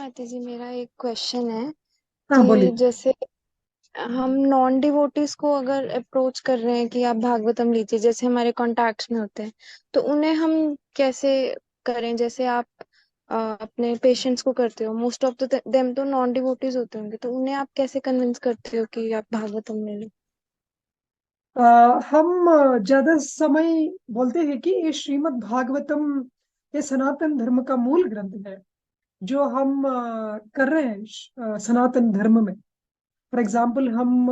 माता जी, मेरा एक क्वेश्चन है हाँ, कि बोलिए। जैसे हम नॉन डिवोटीज को अगर अप्रोच कर रहे हैं कि आप भागवतम लीजिए, जैसे हमारे कॉन्टैक्ट्स में होते हैं, तो उन्हें हम कैसे करें? जैसे आप अपने पेशेंट्स को करते हो, मोस्ट ऑफ द देम तो नॉन डिवोटीज होते होंगे, तो उन्हें आप कैसे कन्विंस करते हो कि आप भागवतम ले लो? हम ज्यादा समय बोलते हैं कि ये श्रीमद् भागवतम ये सनातन धर्म का मूल ग्रंथ है, जो हम कर रहे हैं सनातन धर्म में। फॉर एग्जाम्पल, हम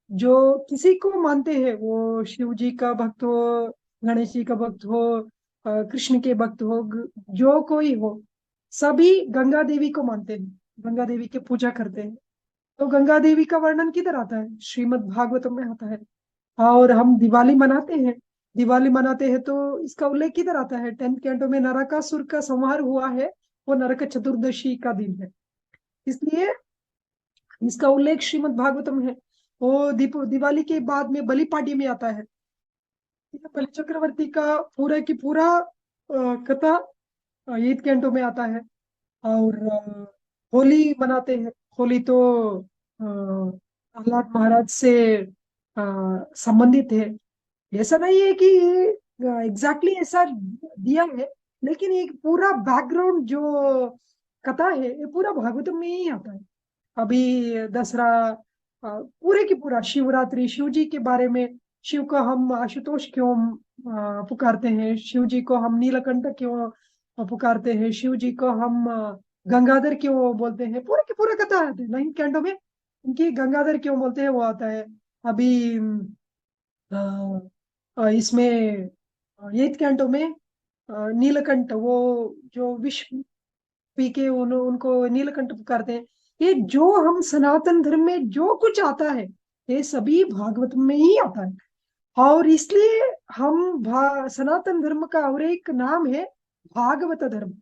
जो किसी को मानते हैं, वो शिव जी का भक्त हो, गणेश जी का भक्त हो, कृष्ण के भक्त हो, जो कोई हो, सभी गंगा देवी को मानते हैं, गंगा देवी की पूजा करते हैं। तो गंगा देवी का वर्णन किधर आता है? श्रीमद् भागवतम में आता है। और हम दिवाली मनाते हैं, दिवाली मनाते हैं तो इसका उल्लेख किधर आता है? 10th कैंटो में नरकासुर का संहार हुआ है, वो नरक चतुर्दशी का दिन है, इसलिए इसका उल्लेख श्रीमद् भागवतम है। वो दिवाली के बाद में बलि पाड्य में आता है। ये बलि चक्रवर्ती का पूरा की पूरा कथा 8th कैंटो में आता है। और होली मनाते हैं। होली तो प्रहलाद महाराज से संबंधित है। ऐसा नहीं है कि एग्जैक्टली ऐसा दिया है, लेकिन एक पूरा बैकग्राउंड जो कथा है, ये पूरा भागवतम में ही आता है। अभी दसरा, पूरे की पूरा शिवरात्रि, शिव जी के बारे में, शिव को हम आशुतोष क्यों पुकारते हैं, शिव जी को हम नीलकंठ क्यों पुकारते हैं, शिव जी को हम गंगाधर क्यों बोलते हैं, पूरे की पूरा कथा आते हैं 9th कैंटो में। उनकी गंगाधर क्यों बोलते हैं वो आता है। अभी इसमें 8th कैंटो में नीलकंठ, वो जो विष पी के उनको नीलकंठ पुकारते हैं। ये जो हम सनातन धर्म में जो कुछ आता है, ये सभी भागवत में ही आता है। और इसलिए हम सनातन धर्म का और एक नाम है भागवत धर्म।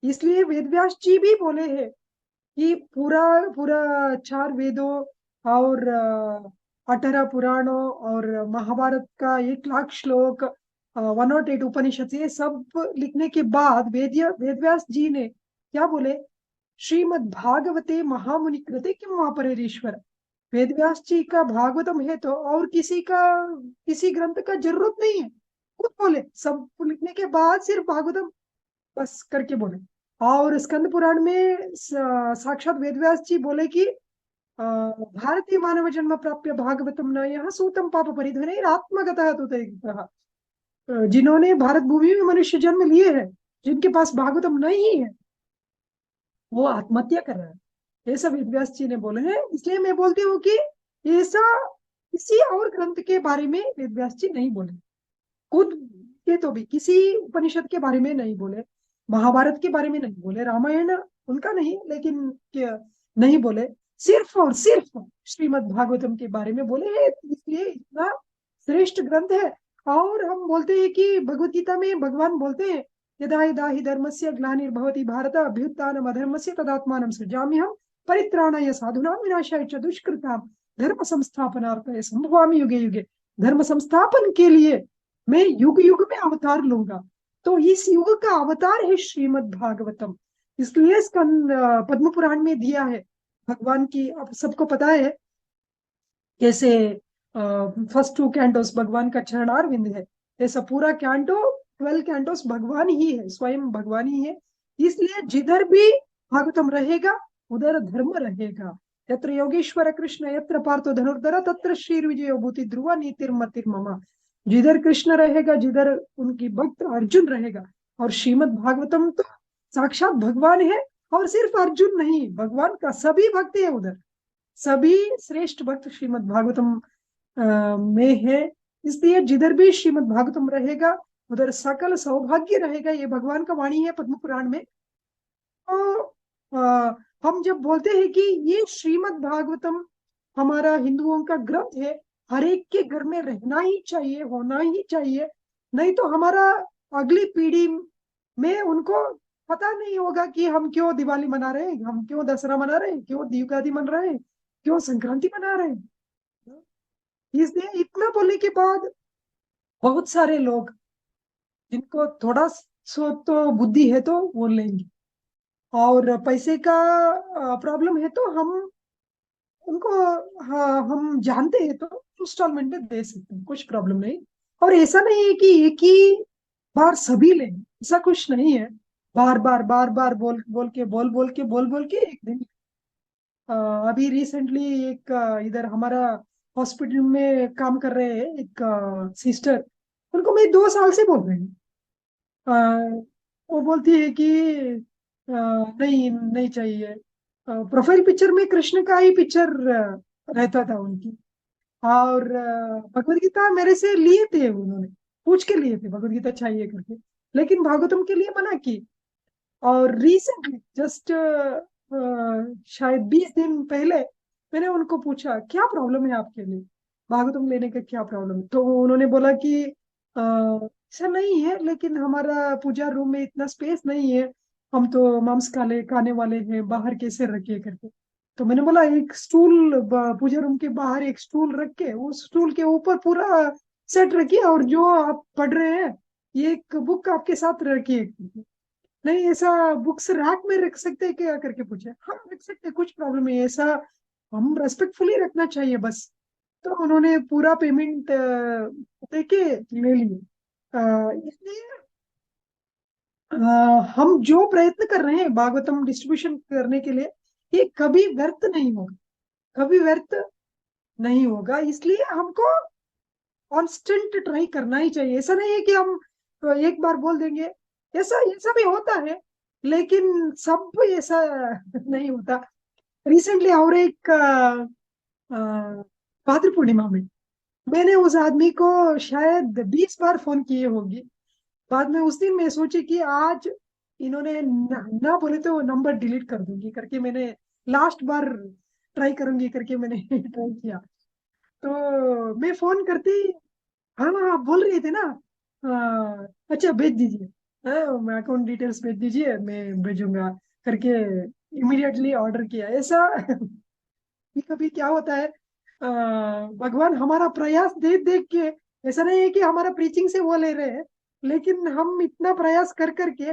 इसलिए वेदव्यास जी भी बोले हैं कि पूरा पूरा 4 वेदों और 18 पुराणों और महाभारत का 1 लाख श्लोक, 108 उपनिषद, ये सब लिखने के बाद वेदव्यास जी ने क्या बोले? श्रीमद् भागवते महामुनि कृते किम वापरेरीश्वर। वेदव्यास जी का भागवतम है तो और किसी ग्रंथ का जरूरत नहीं है। खुद बोले, सब लिखने के बाद सिर्फ भागवतम बस करके बोले। और स्कंद पुराण में साक्षात वेदव्यास जी बोले कि भारतीय मानव जन्म प्राप्य भागवतम न यहाँ सूतम पाप परिधने आत्मगतः तो जिन्होंने भारत भूमि में मनुष्य जन्म लिए हैं, जिनके पास भागवतम नहीं है, वो आत्महत्या कर रहा है। ऐसा वेदव्यास जी ने बोले हैं। इसलिए मैं बोलती हूँ कि ऐसा किसी और ग्रंथ के बारे में वेदव्यास जी नहीं बोले। खुद के तो भी किसी उपनिषद के बारे में नहीं बोले, महाभारत के बारे में नहीं बोले, रामायण उनका नहीं, लेकिन नहीं बोले। सिर्फ और सिर्फ श्रीमद् भागवतम के बारे में बोले हैं, इसलिए इतना श्रेष्ठ ग्रंथ है। और हम बोलते हैं कि भगवत गीता में भगवान बोलते हैं, यदा यदा हि धर्मस्य ग्लानिर्भवति भारत अभ्युत्थानम् अधर्मस्य तदात्मानं सृजाम्यहम् परित्राणाय साधूनां विनाशाय च दुष्कृताम् धर्म संस्थापनार्थाय संभवामि युगे युगे। धर्म संस्थापन के लिए मैं युग युग में अवतार लूंगा। तो इस युग का अवतार है श्रीमद् भागवतम। इसलिए पद्म पुराण में दिया है। भगवान की, अब सबको पता है कैसे फर्स्ट 2 कैंटोस भगवान का चरणारविंद है, ऐसा पूरा कैंटो 12 कैंटोस भगवान ही है, स्वयं भगवान ही है। इसलिए जिधर भी भागवतम रहेगा, उधर धर्म रहेगा। यत्र योगेश्वर कृष्ण यत्र पार्थो धनुर्धर तत्र श्री विजय भूति ध्रुव नीतिर्मतिर्मम। जिधर कृष्ण रहेगा, जिधर उनकी भक्त अर्जुन रहेगा। और श्रीमद् भागवतम तो साक्षात भगवान है। और सिर्फ अर्जुन नहीं, भगवान का सभी भक्त है उधर। सभी श्रेष्ठ भक्त श्रीमद् भागवतम में है। इसलिए जिधर भी श्रीमद् भागवतम रहेगा, उधर सकल सौभाग्य रहेगा। ये भगवान का वाणी है पद्म पुराण में। तो हम जब बोलते हैं कि ये श्रीमद् भागवतम हमारा हिंदुओं का ग्रंथ है, हर एक के घर में रहना ही चाहिए, होना ही चाहिए। नहीं तो हमारा अगली पीढ़ी में उनको पता नहीं होगा कि हम क्यों दिवाली मना रहे हैं, हम क्यों दसरा मना रहे हैं, क्यों युगादि मना रहे हैं, क्यों संक्रांति मना रहे हैं। इसलिए इतना बोलने के बाद बहुत सारे लोग, जिनको थोड़ा सो तो बुद्धि है, तो वो लेंगे। और पैसे का प्रॉब्लम है तो हम उनको, हाँ, हम जानते हैं तो इंस्टॉलमेंट में दे सकते हैं, कुछ प्रॉब्लम नहीं। और ऐसा नहीं है कि एक ही बार सभी लें, ऐसा कुछ नहीं है। बार बार बार बार बोल बोल के एक दिन। अ, अभी रिसेंटली एक इधर हमारा हॉस्पिटल में काम कर रहे हैं एक सिस्टर, उनको मैं 2 साल से बोल रही हूँ। अ, वो बोलती है कि नहीं नहीं चाहिए। प्रोफाइल पिक्चर में कृष्ण का ही पिक्चर रहता था उनकी। और भगवत गीता मेरे से लिए थे उन्होंने, पूछ के लिए थे भगवत गीता चाहिए करके, लेकिन भागवतम के लिए मना की। और रिसेंटली जस्ट शायद 20 दिन पहले मैंने उनको पूछा क्या प्रॉब्लम है आपके लिए, भागवतम लेने का क्या प्रॉब्लम है। तो उन्होंने बोला कि ऐसा नहीं है, लेकिन हमारा पूजा रूम में इतना स्पेस नहीं है, हम तो मांस खाने खाने वाले हैं, बाहर कैसे रखिए करके। तो मैंने बोला एक स्टूल पूजा रूम के बाहर एक स्टूल रख के उस स्टूल के ऊपर पूरा सेट रखिए, और जो आप पढ़ रहे हैं ये एक बुक आपके साथ रखिए। नहीं ऐसा बुक्स रैक में रख सकते हैं क्या करके पूछे। हाँ रख सकते हैं, कुछ प्रॉब्लम है ऐसा, हम रेस्पेक्टफुली रखना चाहिए बस। तो उन्होंने पूरा पेमेंट देके ले लिए। इसलिए अ, हम जो प्रयत्न कर रहे हैं भागवतम डिस्ट्रीब्यूशन करने के लिए, ये कभी व्यर्थ नहीं होगा, कभी व्यर्थ नहीं होगा। इसलिए हमको कांस्टेंट ट्राई करना ही चाहिए। ऐसा नहीं है कि हम एक बार बोल देंगे, ऐसा भी होता है, लेकिन सब ऐसा नहीं होता। रिसेंटली और एक भाद्र पूर्णिमा में मैंने उस आदमी को शायद 20 बार फोन किए होगी। बाद में उस दिन मैं सोची कि आज इन्होंने ना बोले तो नंबर डिलीट कर दूंगी करके, मैंने लास्ट बार ट्राई करूंगी करके मैंने ट्राई किया। तो मैं फोन करती, हाँ हाँ आप बोल रहे थे ना, अच्छा भेज दीजिए, हाँ मैं अकाउंट डिटेल्स भेज दीजिए मैं भेजूंगा करके इमीडिएटली ऑर्डर किया। ऐसा कभी कभी क्या होता है, भगवान हमारा प्रयास देख देख के, ऐसा नहीं है कि हमारा प्रीचिंग से वो ले रहे हैं, लेकिन हम इतना प्रयास कर करके,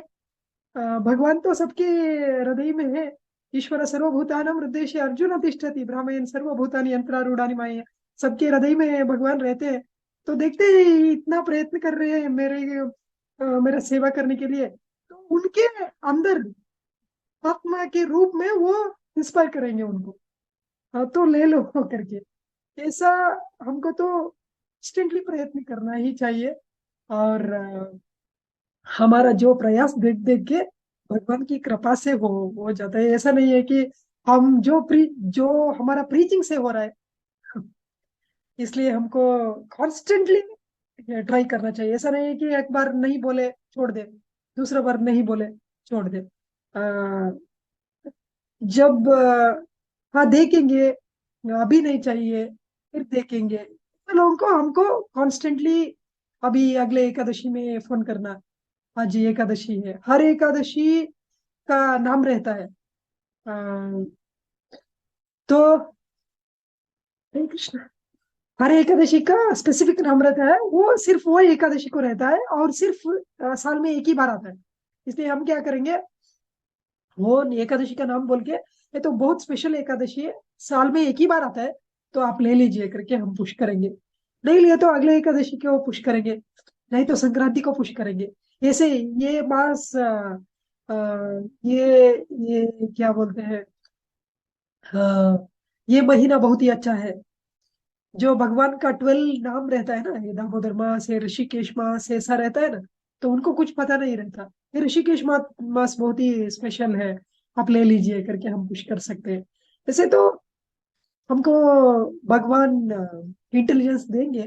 भगवान तो सबके हृदय में है। ईश्वर सर्वभूतानां हृदय अर्जुन तिष्ठति ब्राह्मण सर्वभूतानि यंत्रारूढ़ानि माया, सबके हृदय में भगवान रहते हैं। तो देखते ही इतना प्रयत्न कर रहे हैं मेरा सेवा करने के लिए, तो उनके अंदर आत्मा के रूप में वो इंस्पायर करेंगे उनको। हाँ तो ले लो करके, ऐसा हमको तो इंस्टेंटली प्रयत्न करना ही चाहिए। और हमारा जो प्रयास देख देख के भगवान की कृपा से हो जाता है। ऐसा नहीं है कि हम जो हमारा प्रीचिंग से हो रहा है, इसलिए हमको कॉन्स्टेंटली ट्राई करना चाहिए। ऐसा नहीं है कि एक बार नहीं बोले छोड़ दे, दूसरा बार नहीं बोले छोड़ दे। जब हाँ देखेंगे, अभी नहीं चाहिए, फिर देखेंगे, तो लोगों को हमको कॉन्स्टेंटली, अभी अगले एकादशी में फोन करना, आज ये एकादशी है, हर एकादशी का नाम रहता है। तो हरे कृष्ण, हर एकादशी का स्पेसिफिक नाम रहता है, वो सिर्फ वो एकादशी को रहता है, और सिर्फ साल में एक ही बार आता है। इसलिए हम क्या करेंगे, वो एकादशी का नाम बोल के, ये तो बहुत स्पेशल एकादशी है, साल में एक ही बार आता है, तो आप ले लीजिए करके हम पुश करेंगे। नहीं लिया तो अगले एकादशी को पुश करेंगे, नहीं तो संक्रांति को पुश करेंगे। ऐसे ये मास ये क्या बोलते हैं, ये महीना बहुत ही अच्छा है। जो भगवान का 12 नाम रहता है ना, ये दामोदर मास है, ऋषिकेश मास है, ऐसा रहता है ना, तो उनको कुछ पता नहीं रहता। ये ऋषिकेश मास बहुत ही स्पेशल है, आप ले लीजिए करके हम पुश कर सकते हैं। वैसे तो हमको भगवान इंटेलिजेंस देंगे,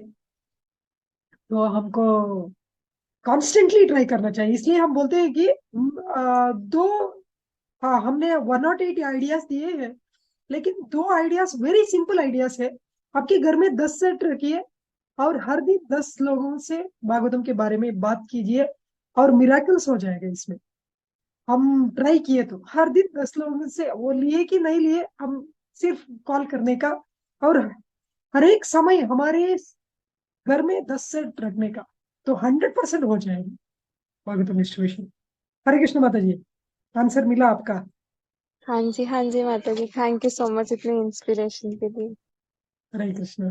तो हमको कॉन्स्टेंटली ट्राई करना चाहिए। इसलिए हम बोलते हैं कि दो, हाँ हमने 108 आइडियाज दिए हैं, लेकिन दो आइडियाज वेरी सिंपल आइडियाज है। आपके घर में 10 सेट रखिए, और हर दिन 10 लोगों से भागवतम के बारे में बात कीजिए, और मिराकल्स हो जाएगा इसमें। हम ट्राई किए तो हर दिन 10 लोगों से, वो लिए कि नहीं लिए, हम सिर्फ कॉल करने का, और हर एक समय हमारे घर में 10 सेट रखने का, तो 100% हो जाएगा भागवतम डिस्ट्रीब्यूशन। हरे कृष्ण माता जी। आंसर मिला आपका। हाँ जी, हाँ जी माता जी, थैंक यू सो मच इतनी इंस्पिरेशन के लिए। हरे कृष्ण।